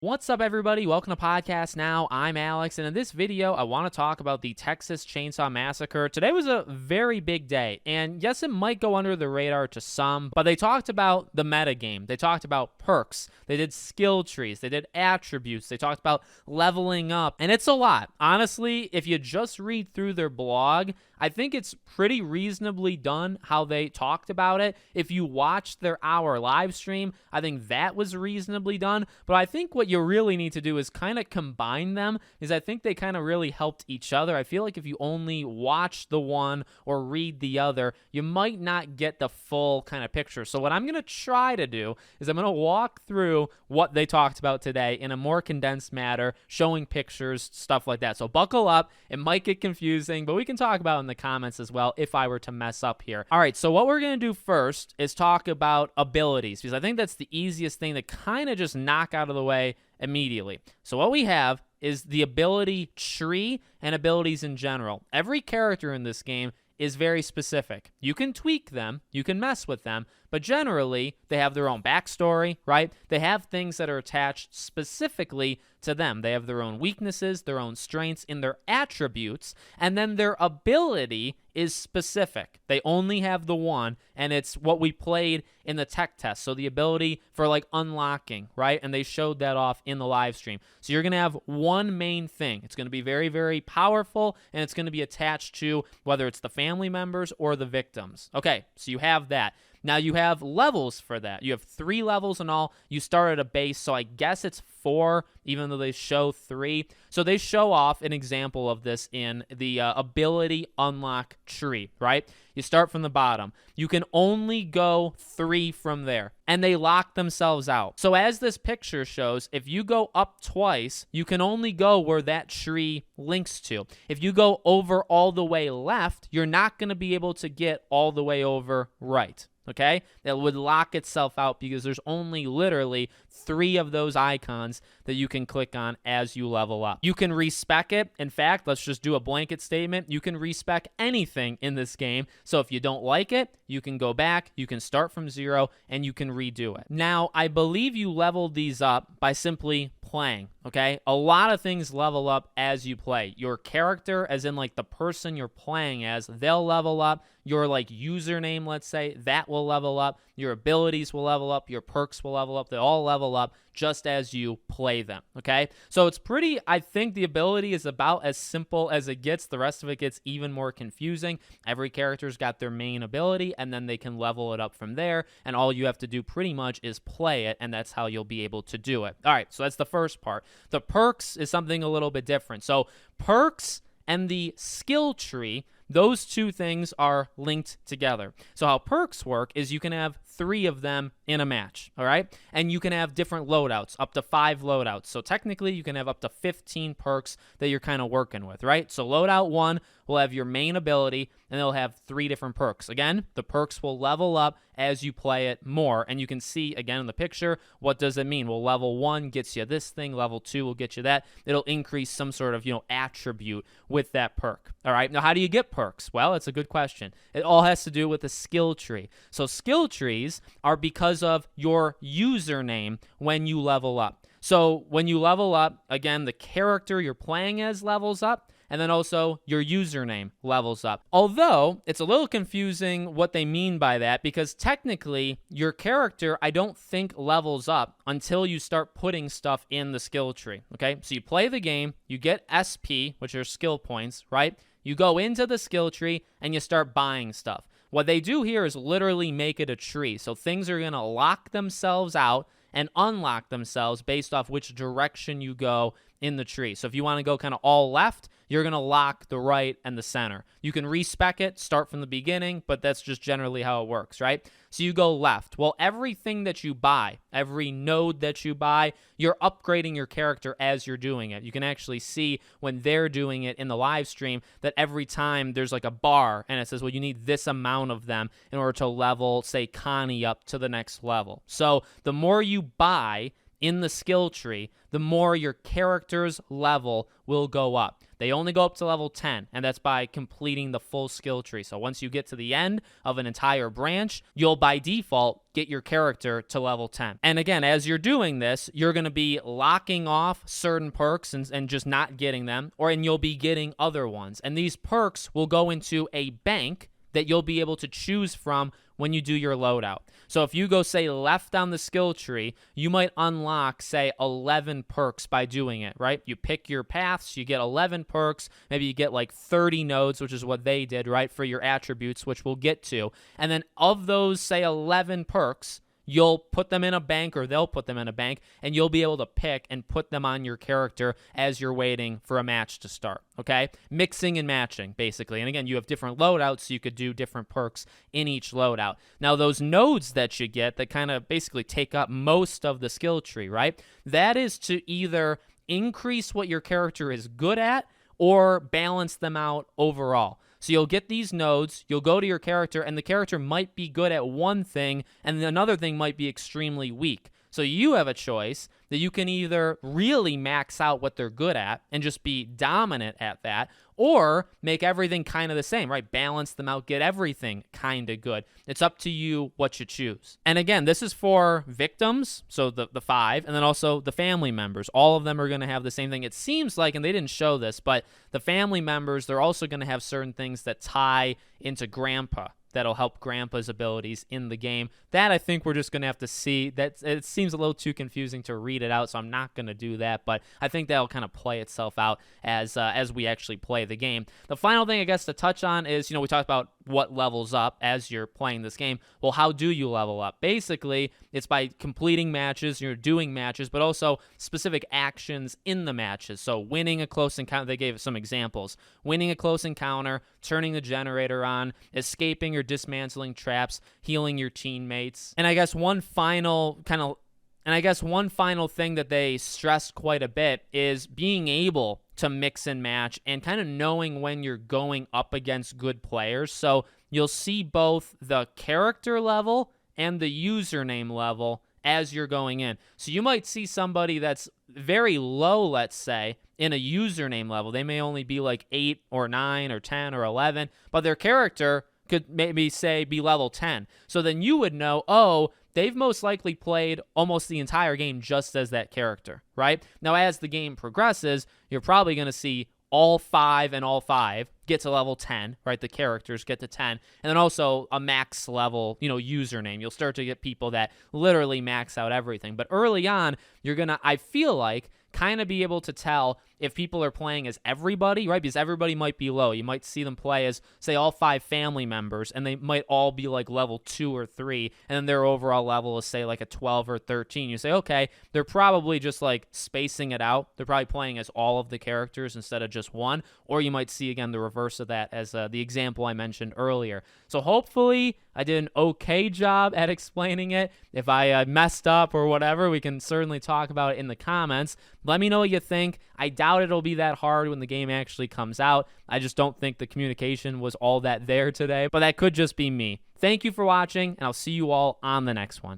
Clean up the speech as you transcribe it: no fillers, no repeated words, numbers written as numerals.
What's up, everybody? Welcome to Podcast Now. I'm Alex, and in this video, I want to talk about the Texas Chainsaw Massacre. Today was a very big day, and yes, it might go under the radar to some, but they talked about the metagame. They talked about perks. They did skill trees. They did attributes. They talked about leveling up, and it's a lot. Honestly, if you just read through their blog, I think it's pretty reasonably done how they talked about it. If you watched their hour live stream, I think that was reasonably done. But I think what you really need to do is kind of combine them, because I think they kind of really helped each other. I feel like if you only watch the one or read the other, you might not get the full kind of picture. So what I'm going to try to do is I'm going to walk through what they talked about today in a more condensed manner, showing pictures, stuff like that. So buckle up. It might get confusing, but we can talk about it in the comments as well if I were to mess up here. All right, so what we're going to do first is talk about abilities, because I think that's the easiest thing to kind of just knock out of the way immediately. So what we have is the ability tree and abilities in general. Every character in this game is very specific. You can tweak them, you can mess with them, but generally they have their own backstory, right? They have things that are attached specifically to them. They have their own weaknesses, their own strengths in their attributes, and then their ability is specific. They only have the one, and it's what we played in the tech test. So the ability for like unlocking, right? And they showed that off in the live stream. So you're going to have one main thing. It's going to be very, very powerful, and it's going to be attached to whether it's the family members or the victims. Okay, so you have that. Now you have levels for that. You have 3 levels in all. You start at a base, so I guess it's 4, even though they show 3. So they show off an example of this in the ability unlock tree, right? You start from the bottom. You can only go 3 from there, and they lock themselves out. So as this picture shows, if you go up twice, you can only go where that tree links to. If you go over all the way left, you're not going to be able to get all the way over right. Okay, it would lock itself out because there's only literally 3 of those icons that you can click on as you level up. You can respec it. In fact, let's just do a blanket statement. You can respec anything in this game. So if you don't like it, you can go back, you can start from 0, and you can redo it. Now, I believe you leveled these up by simply playing, okay? A lot of things level up as you play. Your character, as in like the person you're playing as, they'll level up. Your like username, let's say, that will level up. Your abilities will level up. Your perks will level up. They all level up just as you play them, okay? So it's pretty, I think the ability is about as simple as it gets. The rest of it gets even more confusing. Every character's got their main ability, and then they can level it up from there, and all you have to do pretty much is play it, and that's how you'll be able to do it. All right, so that's the first part. The perks is something a little bit different. So perks and the skill tree, those 2 things are linked together. So how perks work is you can have 3 of them in a match, all right? And you can have different loadouts, up to 5 loadouts. So technically, you can have up to 15 perks that you're kind of working with, right? So loadout 1 will have your main ability, and they'll have 3 different perks. Again, the perks will level up as you play it more, and you can see, again, in the picture, what does it mean? Well, level 1 gets you this thing, level 2 will get you that. It'll increase some sort of, attribute with that perk, all right? Now, how do you get perks? Well, it's a good question. It all has to do with the skill tree. So skill trees are because of your username when you level up. So when you level up, again, the character you're playing as levels up, and then also your username levels up. Although it's a little confusing what they mean by that, because technically your character, I don't think, levels up until you start putting stuff in the skill tree, okay? So you play the game, you get SP, which are skill points, right? You go into the skill tree and you start buying stuff. What they do here is literally make it a tree. So things are going to lock themselves out and unlock themselves based off which direction you go in the tree. So if you want to go kind of all left, you're going to lock the right and the center. You can respec it, start from the beginning, but that's just generally how it works, right? So you go left. Well, everything that you buy, every node that you buy, you're upgrading your character as you're doing it. You can actually see when they're doing it in the live stream that every time there's like a bar and it says, well, you need this amount of them in order to level, say, Connie up to the next level. So the more you buy in the skill tree, the more your character's level will go up. They only go up to level 10, and that's by completing the full skill tree. So once you get to the end of an entire branch, you'll by default get your character to level 10. And again, as you're doing this, you're going to be locking off certain perks and just not getting them, and you'll be getting other ones. And these perks will go into a bank that you'll be able to choose from when you do your loadout. So if you go, say, left on the skill tree, you might unlock, say, 11 perks by doing it, right? You pick your paths, you get 11 perks, maybe you get like 30 nodes, which is what they did, right, for your attributes, which we'll get to. And then of those, say, 11 perks, you'll put them in a bank, or they'll put them in a bank, and you'll be able to pick and put them on your character as you're waiting for a match to start, okay? Mixing and matching, basically. And again, you have different loadouts, so you could do different perks in each loadout. Now, those nodes that you get that kind of basically take up most of the skill tree, right? That is to either increase what your character is good at or balance them out overall. So you'll get these nodes, you'll go to your character, and the character might be good at one thing, and another thing might be extremely weak. So you have a choice that you can either really max out what they're good at and just be dominant at that, or make everything kind of the same, right? Balance them out, get everything kind of good. It's up to you what you choose. And again, this is for victims, so the 5, and then also the family members. All of them are going to have the same thing. It seems like, and they didn't show this, but the family members, they're also going to have certain things that tie into Grandpa. That'll help Grandpa's abilities in the game. That I think we're just going to have to see. That it seems a little too confusing to read it out, so I'm not going to do that. But I think that'll kind of play itself out as we actually play the game. The final thing I guess to touch on is, we talked about what levels up as you're playing this game. Well, how do you level up? Basically, it's by completing matches, you're doing matches, but also specific actions in the matches. So winning a close encounter, they gave some examples. Winning a close encounter, turning the generator on, escaping or dismantling traps, healing your teammates. And I guess one final thing that they stressed quite a bit is being able to mix and match and kind of knowing when you're going up against good players. So you'll see both the character level and the username level as you're going in. So you might see somebody that's very low, let's say, in a username level. They may only be like 8 or 9 or 10 or 11, but their character could maybe, say, be level 10. So then you would know, oh, they've most likely played almost the entire game just as that character, right? Now, as the game progresses, you're probably going to see all 5 get to level 10, right? The characters get to 10. And then also a max level, username. You'll start to get people that literally max out everything. But early on, you're going to, I feel like, kind of be able to tell if people are playing as everybody, right? Because everybody might be low. You might see them play as, say, all 5 family members, and they might all be like level 2 or 3, and then their overall level is, say, like a 12 or 13. You say, okay, they're probably just like spacing it out. They're probably playing as all of the characters instead of just one. Or you might see, again, the reverse of that as the example I mentioned earlier. So hopefully I did an okay job at explaining it. If I messed up or whatever, we can certainly talk about it in the comments. Let me know what you think. I doubt it'll be that hard when the game actually comes out. I just don't think the communication was all that there today, but that could just be me. Thank you for watching, and I'll see you all on the next one.